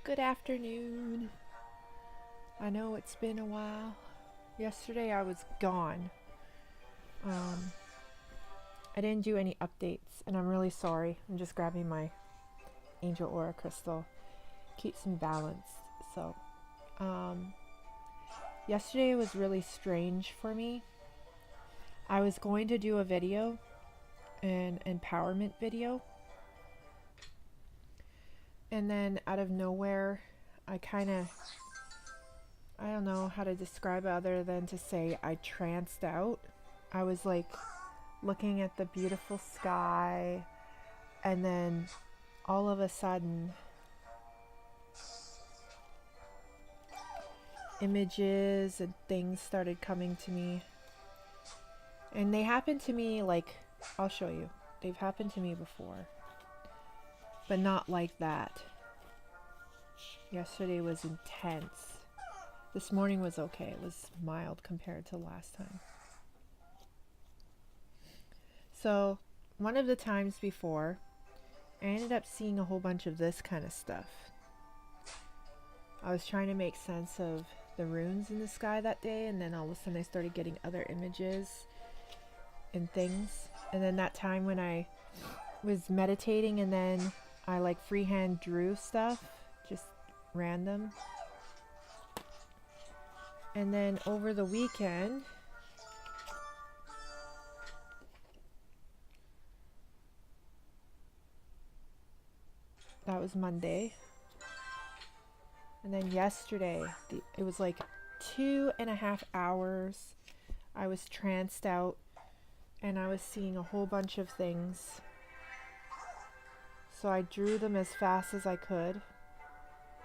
Good afternoon. I know it's been a while. Yesterday I was gone. Um, I didn't do any updates, and I'm really sorry. I'm just grabbing my angel aura crystal. Keeps me balanced. So, um, yesterday was really strange for me. I was going to do a video, an empowerment video, and then out of nowhere, I don't know how to describe it other than to say I tranced out. I was like looking at the beautiful sky, and then all of a sudden images and things started coming to me. And they happened to me, like, I'll show you. They've happened to me before, but not like that. Yesterday was intense. This morning was okay. It was mild compared to last time. So, one of the times before, I ended up seeing a whole bunch of this kind of stuff. I was trying to make sense of the runes in the sky that day, and then all of a sudden I started getting other images and things. And then that time when I was meditating, and then I like freehand drew stuff, just random. And then over the weekend, that was Monday. And then yesterday, it was like 2.5 hours. I was tranced out, and I was seeing a whole bunch of things. So I drew them as fast as I could.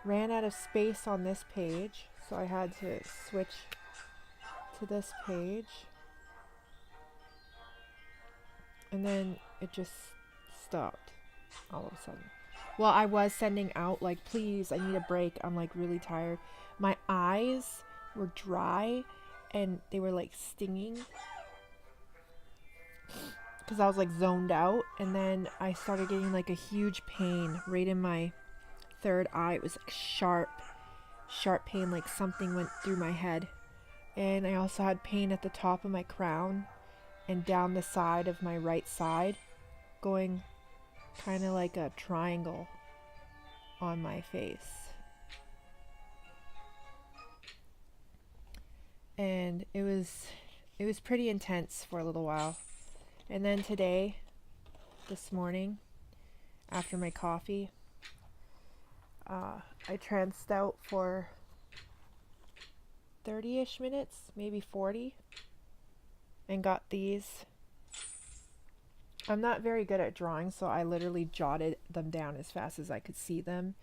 Ran out of space on this page, so I had to switch to this page. And then it just stopped all of a sudden. Well, I was sending out like, please, I need a break. I'm like really tired. My eyes were dry and they were like stinging because I was like zoned out. And then I started getting like a huge pain right in my third eye. It was like sharp pain, like something went through my head. And I also had pain at the top of my crown and down the side of my right side, going kind of like a triangle on my face. And it was pretty intense for a little while. And then today, this morning, after my coffee, I tranced out for 30-ish minutes, maybe 40, and got these. I'm not very good at drawing, so I literally jotted them down as fast as I could see them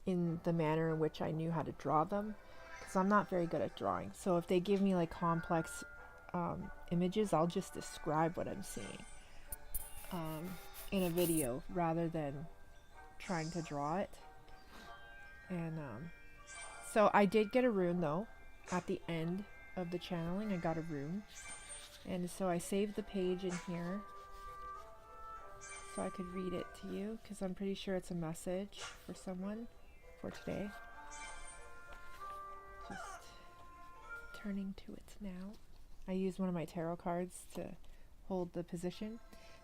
in the manner in which I knew how to draw them, because I'm not very good at drawing. So if they give me like complex images, I'll just describe what I'm seeing in a video rather than trying to draw it. And so I did get a rune though. At the end of the channeling, I got a rune, and so I saved the page in here so I could read it to you, because I'm pretty sure it's a message for someone for today. Just turning to it now. I use one of my tarot cards to hold the position.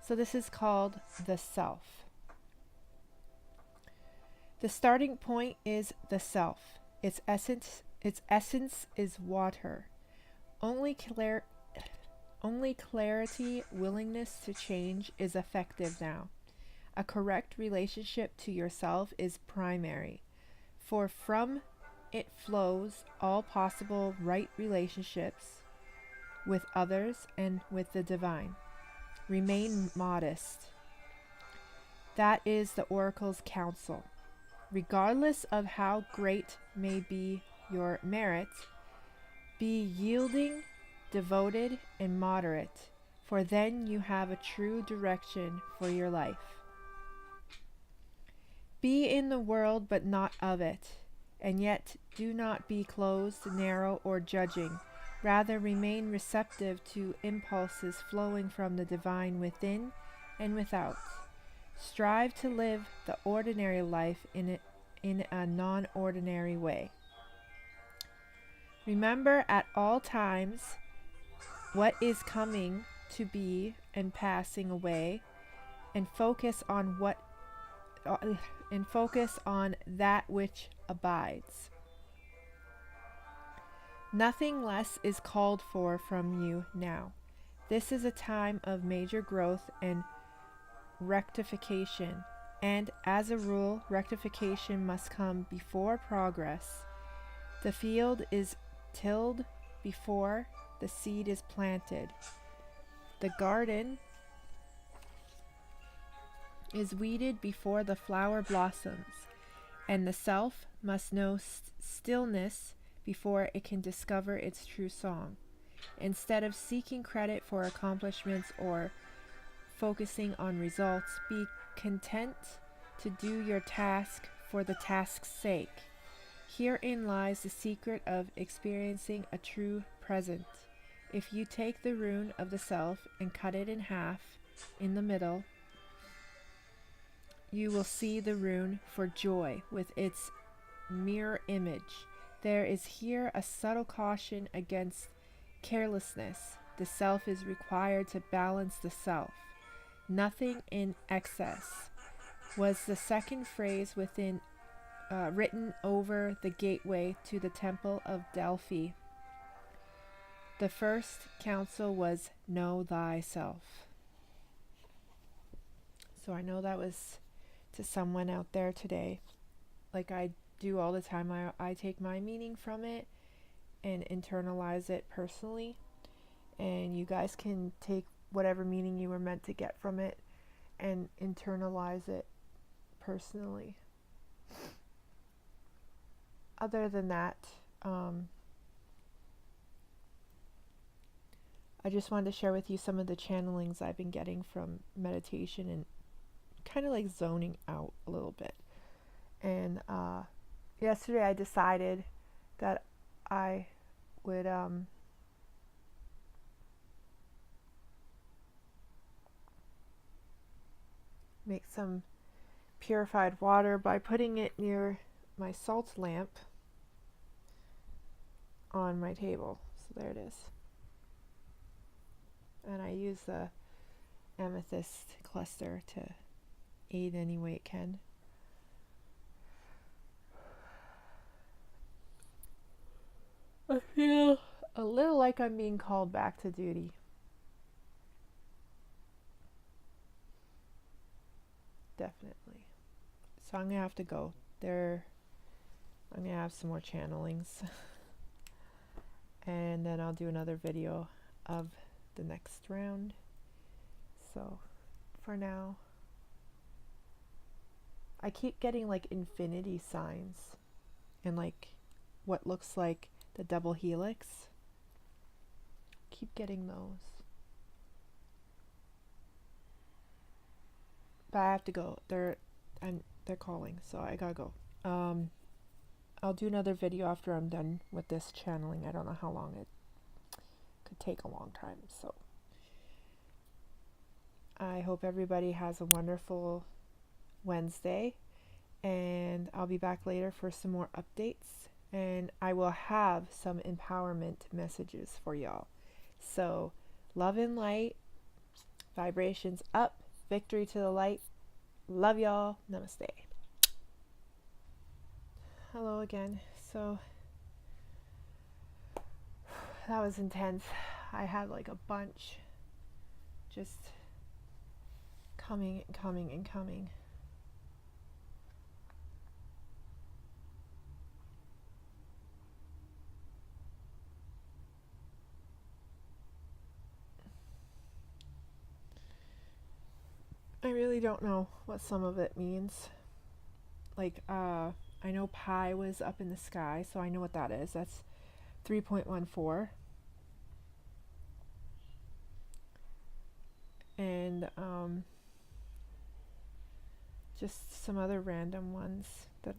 So this is called the Self. The starting point is the Self. Its essence is water. Only clarity, willingness to change is effective now. A correct relationship to yourself is primary, for from it flows all possible right relationships with others and with the divine. Remain modest. That is the oracle's counsel. Regardless of how great may be your merit, be yielding, devoted, and moderate, for then you have a true direction for your life. Be in the world but not of it, and yet do not be closed, narrow, or judging. Rather remain receptive to impulses flowing from the divine within and without. Strive to live the ordinary life in in a non-ordinary way. Remember at all times what is coming to be and passing away, and focus on that which abides. Nothing less is called for from you now. This is a time of major growth and rectification, and as a rule, rectification must come before progress. The field is tilled before the seed is planted. The garden is weeded before the flower blossoms, and the self must know stillness before it can discover its true song. Instead of seeking credit for accomplishments or focusing on results, be content to do your task for the task's sake. Herein lies the secret of experiencing a true present. If you take the rune of the self and cut it in half in the middle, you will see the rune for joy with its mirror image. There is here a subtle caution against carelessness. The self is required to balance the self. Nothing in excess was the second phrase written over the gateway to the temple of Delphi. The first counsel was know thyself. So I know that was to someone out there today. Like I do all the time, I take my meaning from it and internalize it personally, and you guys can take whatever meaning you were meant to get from it and internalize it personally. Other than that, I just wanted to share with you some of the channelings I've been getting from meditation and kind of like zoning out a little bit. And yesterday I decided that I would make some purified water by putting it near my salt lamp on my table. So there it is. And I use the amethyst cluster to aid any way it can. I feel a little like I'm being called back to duty. Definitely. So I'm gonna have to go. I'm gonna have some more channelings. And then I'll do another video of the next round. So for now, I keep getting like infinity signs and like what looks like the double helix. Keep getting those. But I have to go. They're calling, so I gotta go. I'll do another video after I'm done with this channeling. I don't know how long it could take, a long time. So I hope everybody has a wonderful Wednesday, and I'll be back later for some more updates, and I will have some empowerment messages for y'all. So love and light, vibrations up, victory to the light. Love y'all. Namaste. Hello again. So that was intense. I had like a bunch just coming and coming and coming. I really don't know what some of it means. Like, I know pi was up in the sky, so I know what that is. That's 3.14. And just some other random ones that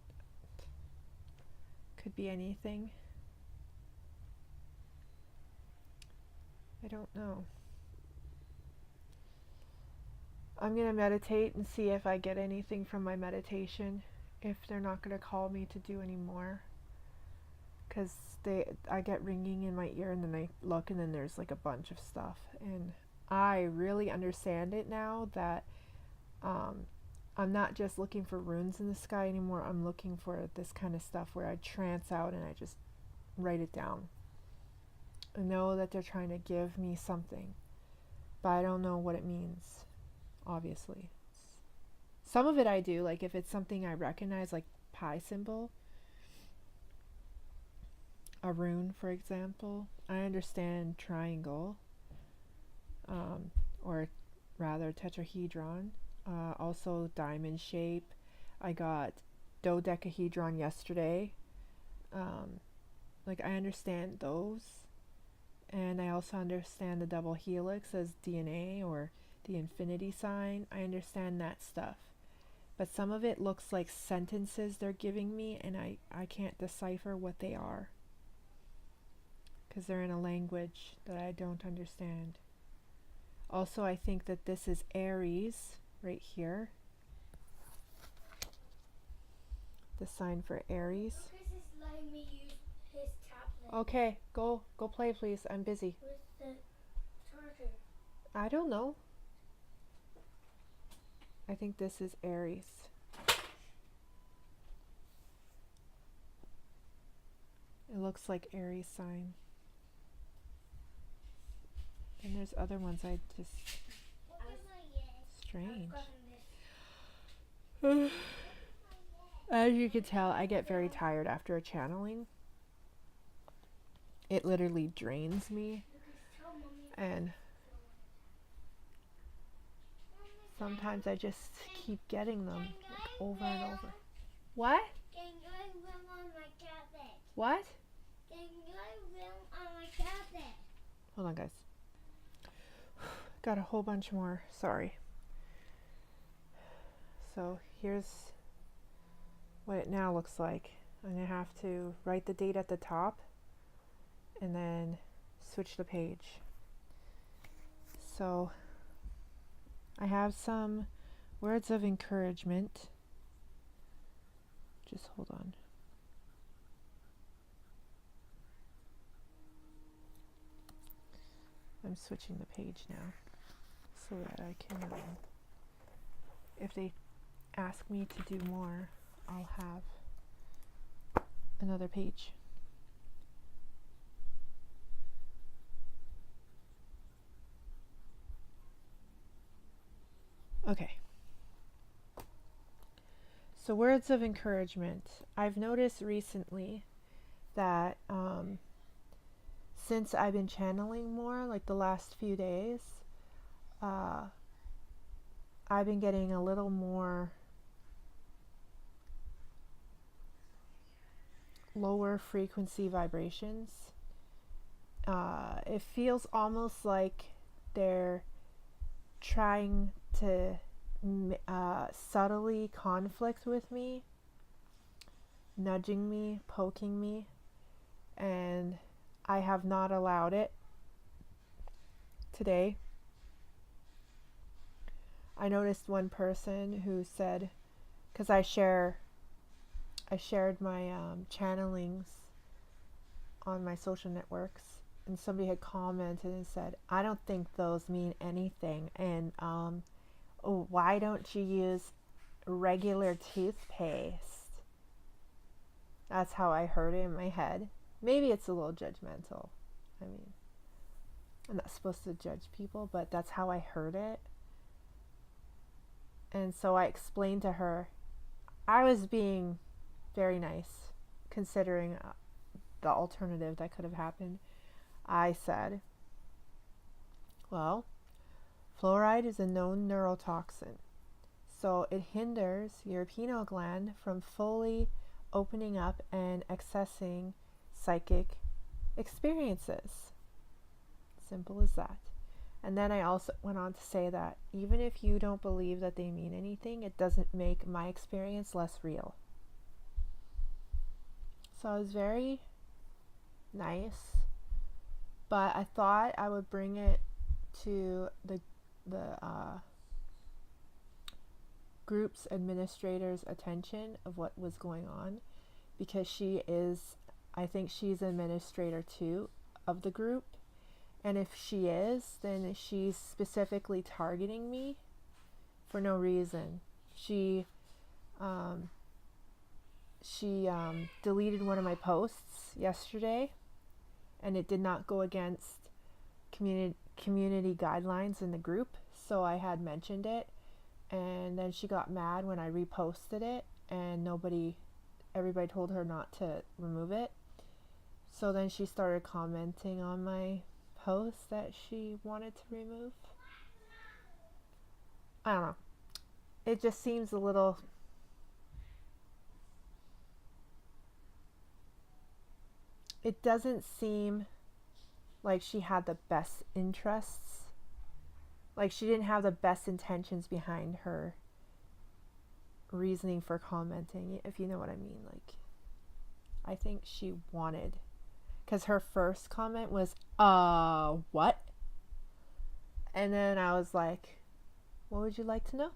could be anything. I don't know. I'm going to meditate and see if I get anything from my meditation. if they're not going to call me to do any more. Because I get ringing in my ear and then I look and then there's like a bunch of stuff. And I really understand it now that I'm not just looking for runes in the sky anymore. I'm looking for this kind of stuff where I trance out and I just write it down. I know that they're trying to give me something, but I don't know what it means, obviously. Some of it I do, like if it's something I recognize, like pi symbol, a rune, for example. I understand triangle, or rather tetrahedron. Also diamond shape. I got dodecahedron yesterday. Like I understand those. And I also understand the double helix as DNA or the infinity sign. I understand that stuff. But some of it looks like sentences they're giving me and I can't decipher what they are. Because they're in a language that I don't understand. Also, I think that this is Aries right here. The sign for Aries. Lucas is letting me use his tablet. Okay, go play, please. I'm busy. With the charger. I don't know. I think this is Aries. It looks like Aries sign. And there's other ones I just... Strange. As you can tell, I get very tired after a channeling. It literally drains me. And sometimes I just keep getting them like over and over. What? What? Hold on, guys. Got a whole bunch more. Sorry. So here's what it now looks like. I'm going to have to write the date at the top and then switch the page. So I have some words of encouragement. Just hold on. I'm switching the page now so that I can, if they ask me to do more, I'll have another page. Okay. So words of encouragement. I've noticed recently that since I've been channeling more, like the last few days, I've been getting a little more lower frequency vibrations. It feels almost like they're trying to subtly conflict with me, nudging me, poking me, and I have not allowed it today. I noticed one person who said, because I shared my channelings on my social networks, and somebody had commented and said, I don't think those mean anything, and why don't you use regular toothpaste? That's how I heard it in my head. Maybe it's a little judgmental. I mean, I'm not supposed to judge people, but that's how I heard it. And so I explained to her, I was being very nice, considering the alternative that could have happened. I said, well, fluoride is a known neurotoxin, so it hinders your pineal gland from fully opening up and accessing psychic experiences. Simple as that. And then I also went on to say that even if you don't believe that they mean anything, it doesn't make my experience less real. So I was very nice, but I thought I would bring it to the group's administrator's attention of what was going on, because I think she's administrator too of the group. And if she is, then she's specifically targeting me for no reason. She deleted one of my posts yesterday, and it did not go against community guidelines in the group, so I had mentioned it, and then she got mad when I reposted it, and everybody told her not to remove it. So then she started commenting on my post that she wanted to remove. I don't know. It just seems a little... It doesn't seem like she had the best interests. Like she didn't have the best intentions behind her reasoning for commenting, if you know what I mean. Like, I think she wanted... Because her first comment was, what? And then I was like, what would you like to know?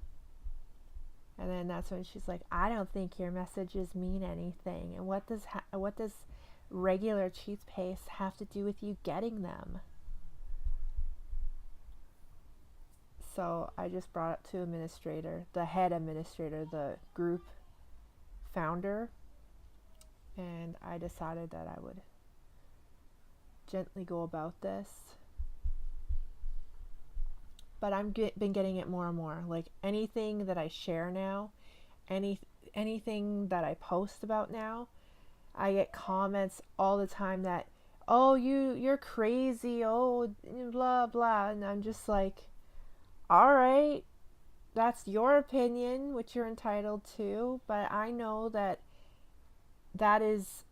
And then that's when she's like, I don't think your messages mean anything. And what does regular toothpaste have to do with you getting them? So I just brought it to administrator, the head administrator, the group founder. And I decided that I would gently go about this. But I've been getting it more and more. Like anything that I share now, anything that I post about now, I get comments all the time that, oh, you're crazy, oh, blah blah, and I'm just like, all right, that's your opinion, which you're entitled to, but I know that is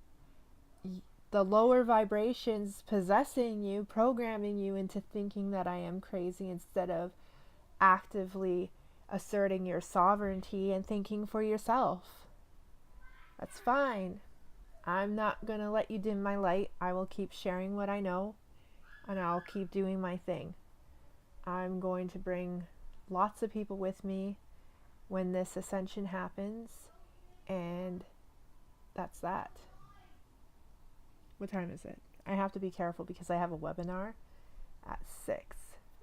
the lower vibrations possessing you, programming you into thinking that I am crazy instead of actively asserting your sovereignty and thinking for yourself. That's fine. I'm not going to let you dim my light. I will keep sharing what I know, and I'll keep doing my thing. I'm going to bring lots of people with me when this ascension happens, and that's that. What time is it? I have to be careful because I have a webinar at 6,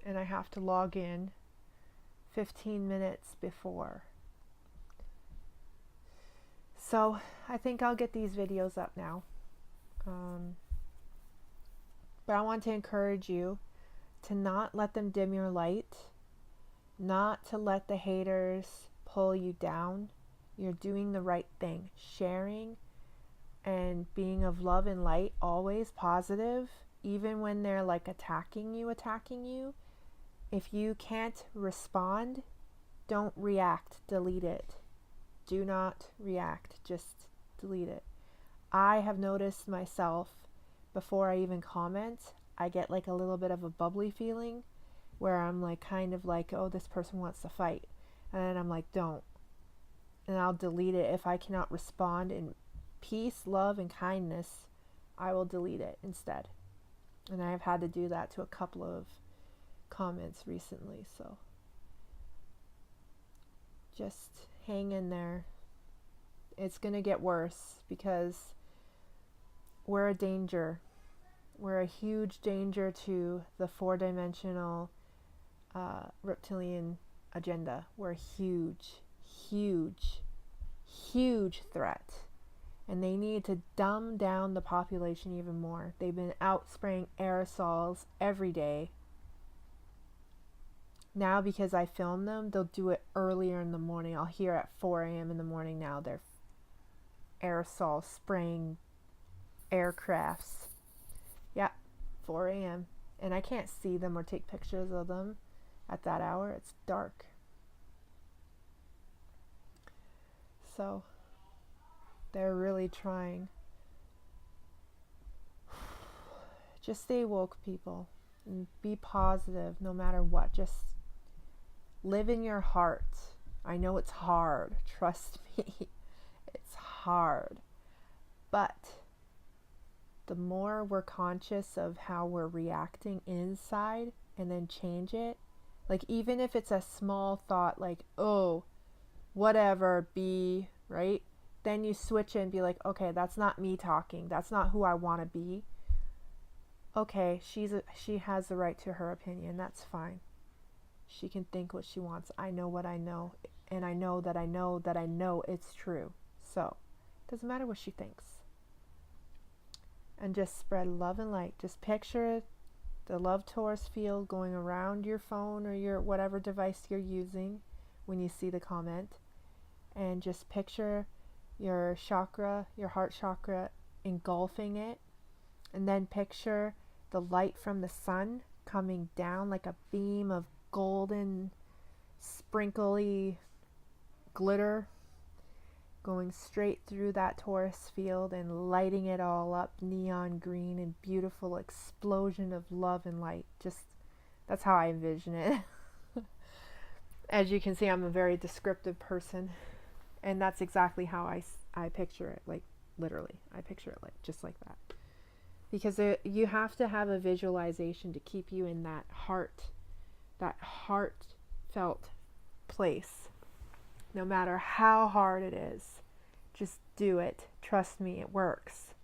and I have to log in 15 minutes before. So I think I'll get these videos up now. But I want to encourage you to not let them dim your light, not to let the haters pull you down. You're doing the right thing. Sharing and being of love and light, always positive, even when they're like attacking you. If you can't respond, don't react, delete it. Do not react, just delete it. I have noticed myself, before I even comment, I get like a little bit of a bubbly feeling where I'm like kind of like, oh, this person wants to fight. And then I'm like, don't. And I'll delete it. If I cannot respond in peace, love, and kindness, I will delete it instead. And I have had to do that to a couple of comments recently, so just hang in there. It's gonna get worse because we're a danger. We're a huge danger to the 4-dimensional reptilian agenda. We're a huge threat. And they need to dumb down the population even more. They've been out spraying aerosols every day. Now, because I film them, they'll do it earlier in the morning. I'll hear at 4 a.m. in the morning now they're aerosol spraying aircrafts. Yeah, 4 a.m. And I can't see them or take pictures of them at that hour. It's dark. So they're really trying. Just stay woke, people, and be positive no matter what. Just live in your heart. I know it's hard. Trust me. It's hard. But the more we're conscious of how we're reacting inside and then change it, like even if it's a small thought like, oh, whatever, be, right? Then you switch it and be like, okay, that's not me talking. That's not who I want to be. Okay, she has the right to her opinion. That's fine. She can think what she wants. I know what I know. And I know that I know that I know it's true. So, it doesn't matter what she thinks. And just spread love and light. Just picture the love torus field going around your phone or your whatever device you're using when you see the comment. And just picture your chakra, your heart chakra, engulfing it. And then picture the light from the sun coming down like a beam of golden, sprinkly glitter, going straight through that torus field and lighting it all up neon green and beautiful explosion of love and light. Just, that's how I envision it. As you can see, I'm a very descriptive person, and that's exactly how I picture it. Like, literally, I picture it like just like that. Because you have to have a visualization to keep you in that heartfelt place. No matter how hard it is, just do it. Trust me, it works.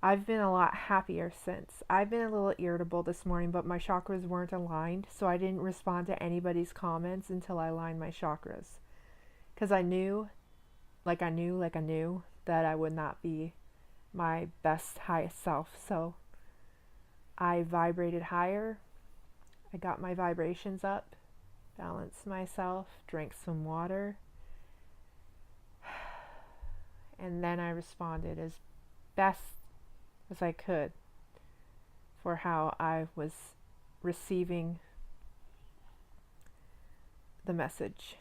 I've been a lot happier since. I've been a little irritable this morning, but my chakras weren't aligned, so I didn't respond to anybody's comments until I aligned my chakras. Because I knew that I would not be my best, highest self. So I vibrated higher. I got my vibrations up, balanced myself, drank some water, and then I responded as best as I could for how I was receiving the message.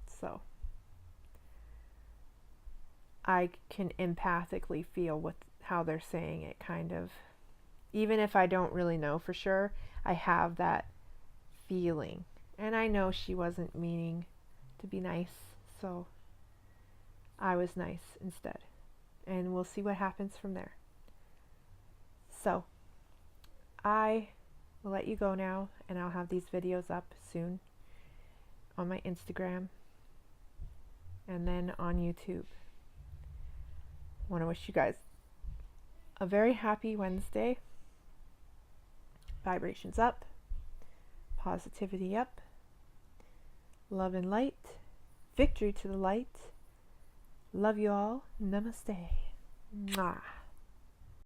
So I can empathically feel with how they're saying it, kind of. Even if I don't really know for sure, I have that feeling. And I know she wasn't meaning to be nice, so I was nice instead. And we'll see what happens from there. So, I will let you go now, and I'll have these videos up soon on my Instagram and then on YouTube. I want to wish you guys a very happy Wednesday. Vibrations up, positivity up, love and light, victory to the light. Love you all. Namaste. Mwah.